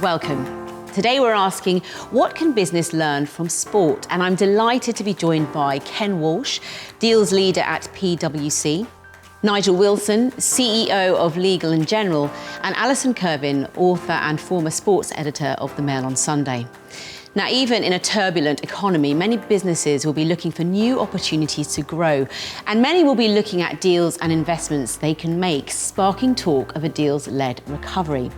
Welcome. Today we're asking, what can business learn from sport? And I'm delighted to be joined by Ken Walsh, Deals Leader at PwC, Nigel Wilson, CEO of Legal & General, and Alison Kirvin, author and former sports editor of The Mail on Sunday. Now, even in a turbulent economy, many businesses will be looking for new opportunities to grow, and many will be looking at deals and investments they can make, sparking talk of a deals-led recovery.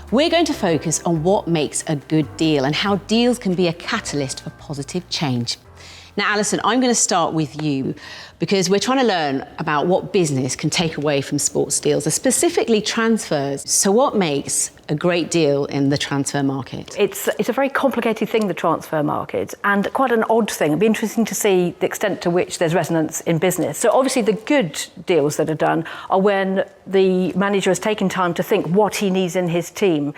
We're going to focus on what makes a good deal and how deals can be a catalyst for positive change. Now, Alison, I'm going to start with you because we're trying to learn about what business can take away from sports deals, specifically transfers. So what makes a great deal in the transfer market? It's a very complicated thing, the transfer market, and quite an odd thing. It'd be interesting to see the extent to which there's resonance in business. So obviously the good deals that are done are when the manager has taken time to think what he needs in his team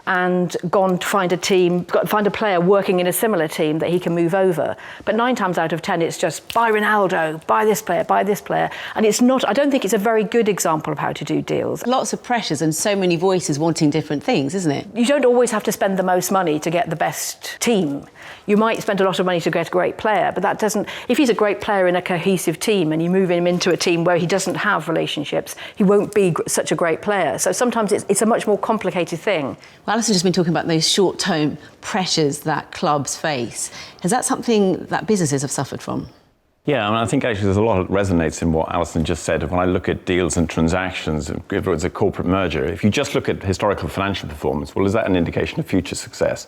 and gone to find a player working in a similar team that he can move over. But 9 times out of 10, it's just buy Ronaldo, buy this player. And I don't think it's a very good example of how to do deals. Lots of pressures and so many voices wanting different things, isn't it? You don't always have to spend the most money to get the best team. You might spend a lot of money to get a great player, but that doesn't, if he's a great player in a cohesive team and you move him into a team where he doesn't have relationships, he won't be such a great player. So sometimes it's a much more complicated thing. Well, Alison's just been talking about those short-term pressures that clubs face. Is that something that businesses have suffered from? Yeah, I think actually there's a lot that resonates in what Alison just said. When I look at deals and transactions, if it's a corporate merger, if you just look at historical financial performance, well, is that an indication of future success?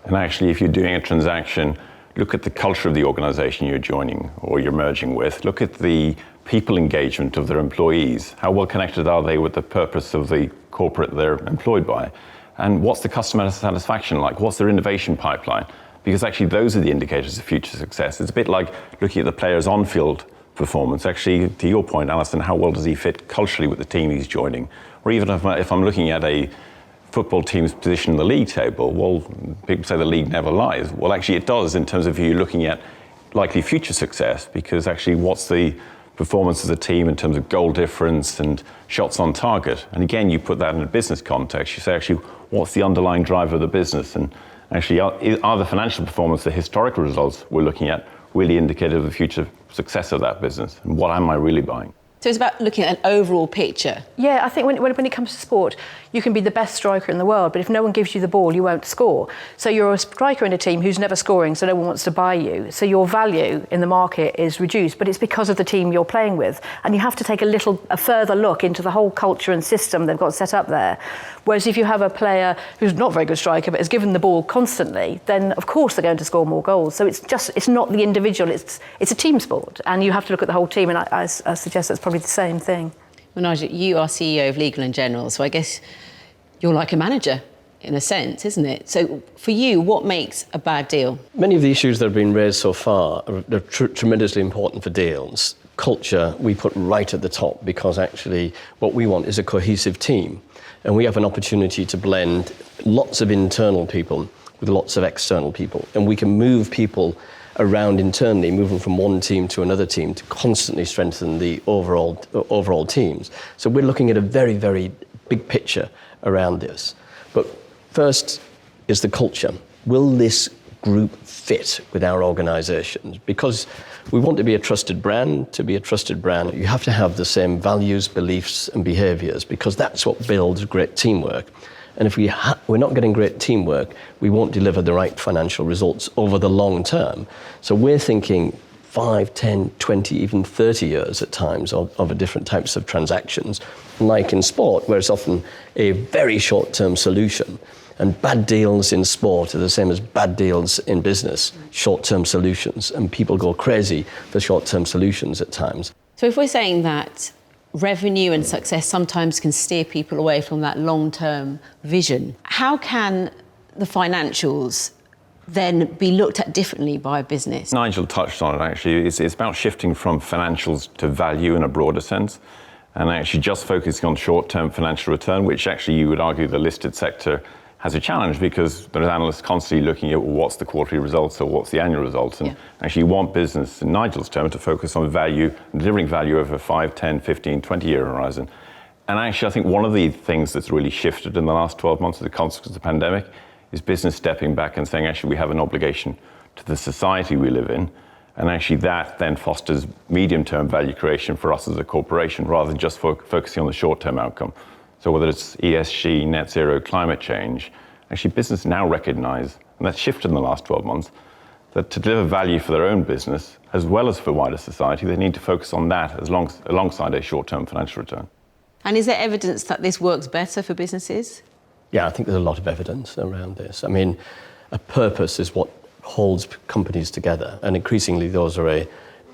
And actually, if you're doing a transaction, look at the culture of the organization you're joining or you're merging with. Look at the people engagement of their employees. How well connected are they with the purpose of the corporate they're employed by? And what's the customer satisfaction like? What's their innovation pipeline? Because actually those are the indicators of future success. It's a bit like looking at the player's on-field performance. Actually, to your point, Alison, how well does he fit culturally with the team he's joining? Or even if I'm looking at a football team's position in the league table, well, people say the league never lies. Well, actually it does in terms of you looking at likely future success, because actually what's the performance of the team in terms of goal difference and shots on target? And again, you put that in a business context. You say, actually, what's the underlying driver of the business? And actually, are the financial performance, the historical results we're looking at, really indicative of the future success of that business? And what am I really buying? So it's about looking at an overall picture. Yeah, I think when it comes to sport, you can be the best striker in the world, but if no one gives you the ball, you won't score. So you're a striker in a team who's never scoring, so no one wants to buy you. So your value in the market is reduced, but it's because of the team you're playing with. And you have to take a further look into the whole culture and system they've got set up there. Whereas if you have a player who's not a very good striker, but is given the ball constantly, then of course they're going to score more goals. So it's not the individual, it's a team sport. And you have to look at the whole team, and I suggest that's probably the same thing. Well, Nigel, you are CEO of Legal & General, so I guess you're like a manager in a sense, isn't it? So for you, what makes a bad deal? Many of the issues that have been raised so far are tremendously important for deals. Culture, we put right at the top, because actually what we want is a cohesive team. And we have an opportunity to blend lots of internal people with lots of external people. And we can move people around internally, moving from one team to another team to constantly strengthen the overall teams. So we're looking at a very, very big picture around this. But first is the culture. Will this group fit with our organizations? Because we want to be a trusted brand. To be a trusted brand, you have to have the same values, beliefs, and behaviors, because that's what builds great teamwork. And if we're not getting great teamwork, we won't deliver the right financial results over the long term. So we're thinking 5, 10, 20, even 30 years at times of different types of transactions. Like in sport, where it's often a very short-term solution. And bad deals in sport are the same as bad deals in business, short-term solutions. And people go crazy for short-term solutions at times. So if we're saying that revenue and success sometimes can steer people away from that long-term vision, how can the financials then be looked at differently by a business? Nigel touched on it, actually. It's about shifting from financials to value in a broader sense, and actually just focusing on short-term financial return, which actually you would argue the listed sector has a challenge, because there's analysts constantly looking at what's the quarterly results or what's the annual results. And actually you want business, in Nigel's term, to focus on value, delivering value over a 5, 10, 15, 20-year horizon. And actually, I think one of the things that's really shifted in the last 12 months as a consequence of the pandemic is business stepping back and saying, actually, we have an obligation to the society we live in. And actually that then fosters medium-term value creation for us as a corporation, rather than just focusing on the short-term outcome. So whether it's ESG, net zero, climate change, actually business now recognise, and that's shifted in the last 12 months, that to deliver value for their own business, as well as for wider society, they need to focus on that alongside a short-term financial return. And is there evidence that this works better for businesses? Yeah, I think there's a lot of evidence around this. I mean, a purpose is what holds companies together, and increasingly those are an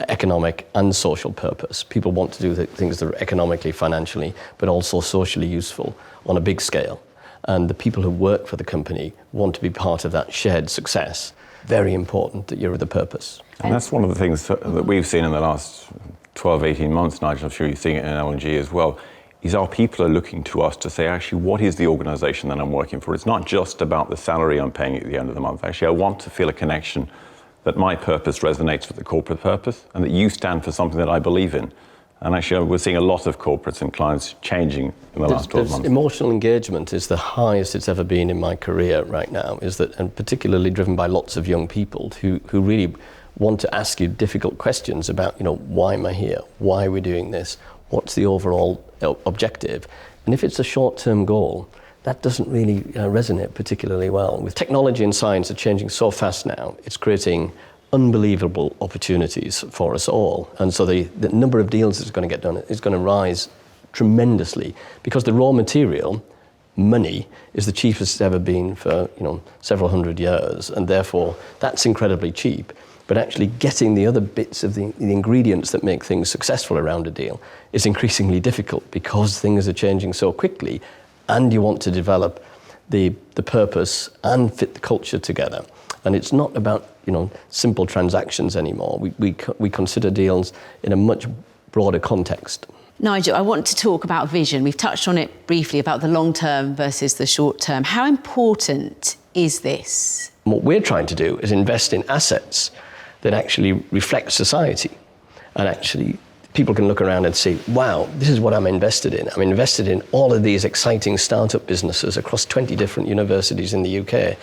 economic and social purpose. People want to do things that are economically, financially, but also socially useful on a big scale. And the people who work for the company want to be part of that shared success. Very important that you're the purpose. And that's one of the things that we've seen in the last 12, 18 months, Nigel, I'm sure you're seeing it in L&G as well, is our people are looking to us to say, actually, what is the organisation that I'm working for? It's not just about the salary I'm paying at the end of the month. Actually, I want to feel a connection that my purpose resonates with the corporate purpose and that you stand for something that I believe in. And actually, we're seeing a lot of corporates and clients changing in the last 12 months. Emotional engagement is the highest it's ever been in my career right now, and particularly driven by lots of young people who really want to ask you difficult questions about, why am I here? Why are we doing this? What's the overall objective? And if it's a short-term goal, that doesn't really resonate particularly well. With technology and science are changing so fast now, it's creating unbelievable opportunities for us all. And so the number of deals that's going to get done is going to rise tremendously, because the raw material, money, is the cheapest it's ever been for several hundred years, and therefore that's incredibly cheap. But actually getting the other bits of the ingredients that make things successful around a deal is increasingly difficult, because things are changing so quickly, and you want to develop the purpose and fit the culture together. And it's not about simple transactions anymore. We consider deals in a much broader context. Nigel, I want to talk about vision. We've touched on it briefly about the long term versus the short term. How important is this? What we're trying to do is invest in assets that actually reflect society. And actually, people can look around and see, wow, this is what I'm invested in. I'm invested in all of these exciting startup businesses across 20 different universities in the UK.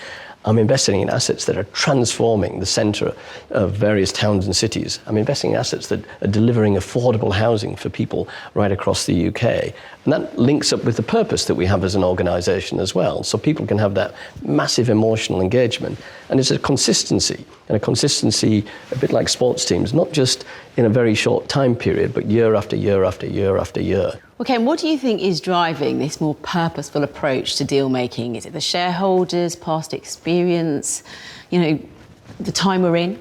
I'm investing in assets that are transforming the centre of various towns and cities. I'm investing in assets that are delivering affordable housing for people right across the UK. And that links up with the purpose that we have as an organisation as well. So people can have that massive emotional engagement. And it's a consistency, a bit like sports teams, not just in a very short time period, but year after year after year after year. Okay, and what do you think is driving this more purposeful approach to deal making? Is it the shareholders, past experience, the time we're in?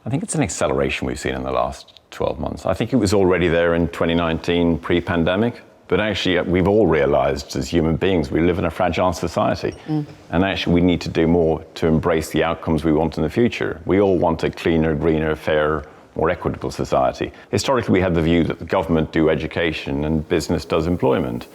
I think it's an acceleration we've seen in the last 12 months. I think it was already there in 2019, pre-pandemic, but actually we've all realised as human beings we live in a fragile society. And actually we need to do more to embrace the outcomes we want in the future. We all want a cleaner, greener, fairer, more equitable society. Historically, we had the view that the government do education and business does employment.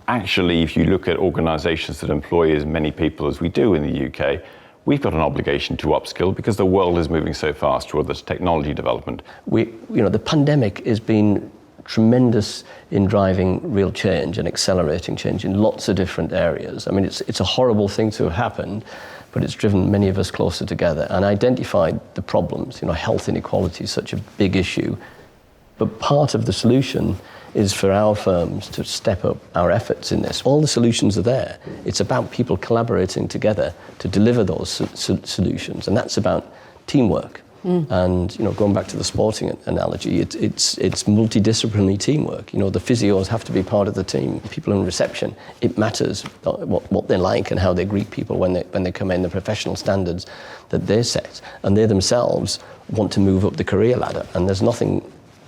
Actually, if you look at organisations that employ as many people as we do in the UK, we've got an obligation to upskill, because the world is moving so fast toward this technology development. The pandemic has been tremendous in driving real change and accelerating change in lots of different areas. I mean, it's a horrible thing to have happened, but it's driven many of us closer together and identified the problems. Health inequality is such a big issue. But part of the solution is for our firms to step up our efforts in this. All the solutions are there. It's about people collaborating together to deliver those solutions, and that's about teamwork. And going back to the sporting analogy, it's multidisciplinary teamwork. The physios have to be part of the team. People in reception, it matters what they're like and how they greet people when they come in, the professional standards that they set. And they themselves want to move up the career ladder. And there's nothing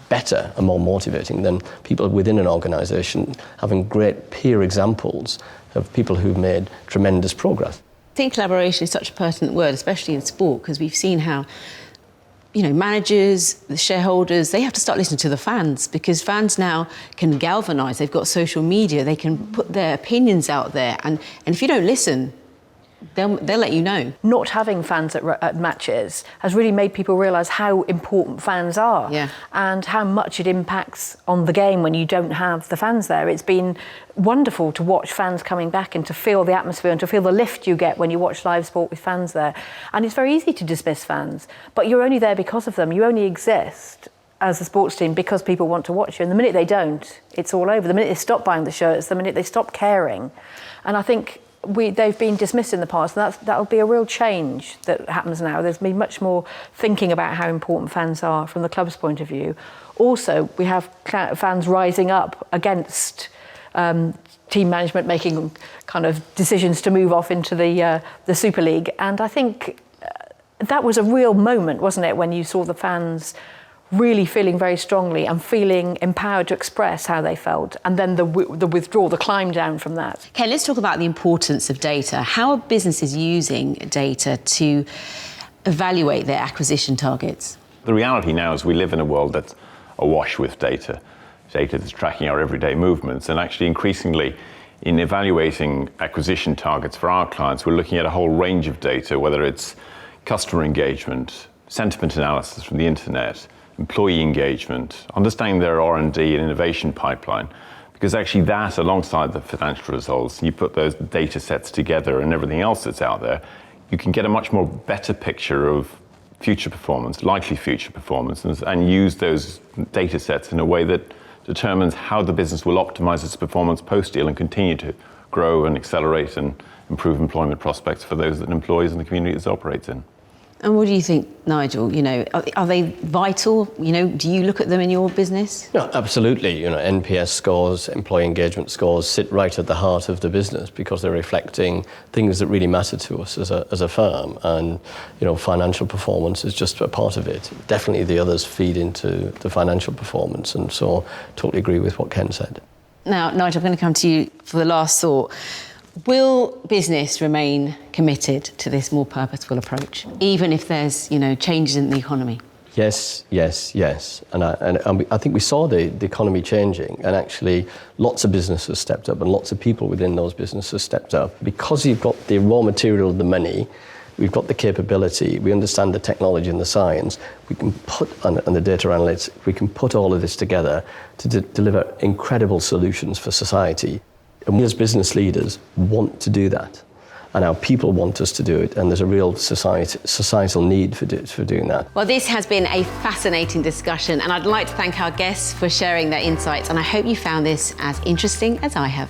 better and more motivating than people within an organisation having great peer examples of people who've made tremendous progress. I think collaboration is such a pertinent word, especially in sport, because we've seen how managers, the shareholders, they have to start listening to the fans, because fans now can galvanise. They've got social media. They can put their opinions out there. And if you don't listen, they'll let you know. Not having fans at matches has really made people realise how important fans are, and how much it impacts on the game when you don't have the fans there. It's been wonderful to watch fans coming back and to feel the atmosphere and to feel the lift you get when you watch live sport with fans there. And it's very easy to dismiss fans, but you're only there because of them. You only exist as a sports team because people want to watch you. And the minute they don't, it's all over. The minute they stop buying the shirts, the minute they stop caring. And I think they've been dismissed in the past, and that'll be a real change that happens now. There's been much more thinking about how important fans are from the club's point of view. Also, we have fans rising up against team management making kind of decisions to move off into the Super League. And I think that was a real moment, wasn't it, when you saw the fans really feeling very strongly and feeling empowered to express how they felt, and then the withdrawal, the climb down from that. Okay, let's talk about the importance of data. How are businesses using data to evaluate their acquisition targets? The reality now is we live in a world that's awash with data that's tracking our everyday movements, and actually increasingly in evaluating acquisition targets for our clients, we're looking at a whole range of data, whether it's customer engagement, sentiment analysis from the internet, employee engagement, understanding their R&D and innovation pipeline, because actually that, alongside the financial results, you put those data sets together and everything else that's out there, you can get a much more better picture of future performance, likely future performance, and use those data sets in a way that determines how the business will optimize its performance post-deal and continue to grow and accelerate and improve employment prospects for those that employs in the communities it operates in. And what do you think, Nigel? You know, are they vital? You know, do you look at them in your business? No, absolutely. You know, NPS scores, employee engagement scores sit right at the heart of the business because they're reflecting things that really matter to us as a firm. And, you know, financial performance is just a part of it. Definitely the others feed into the financial performance. And so totally agree with what Ken said. Now, Nigel, I'm going to come to you for the last thought. Will business remain committed to this more purposeful approach, even if there's, you know, changes in the economy? Yes, yes, yes. And I think we saw the economy changing, and actually lots of businesses stepped up and lots of people within those businesses stepped up. Because you've got the raw material, the money, we've got the capability, we understand the technology and the science, we can put, and the data analytics, we can put all of this together to deliver incredible solutions for society. And we as business leaders want to do that. And our people want us to do it. And there's a real societal need for doing that. Well, this has been a fascinating discussion. And I'd like to thank our guests for sharing their insights. And I hope you found this as interesting as I have.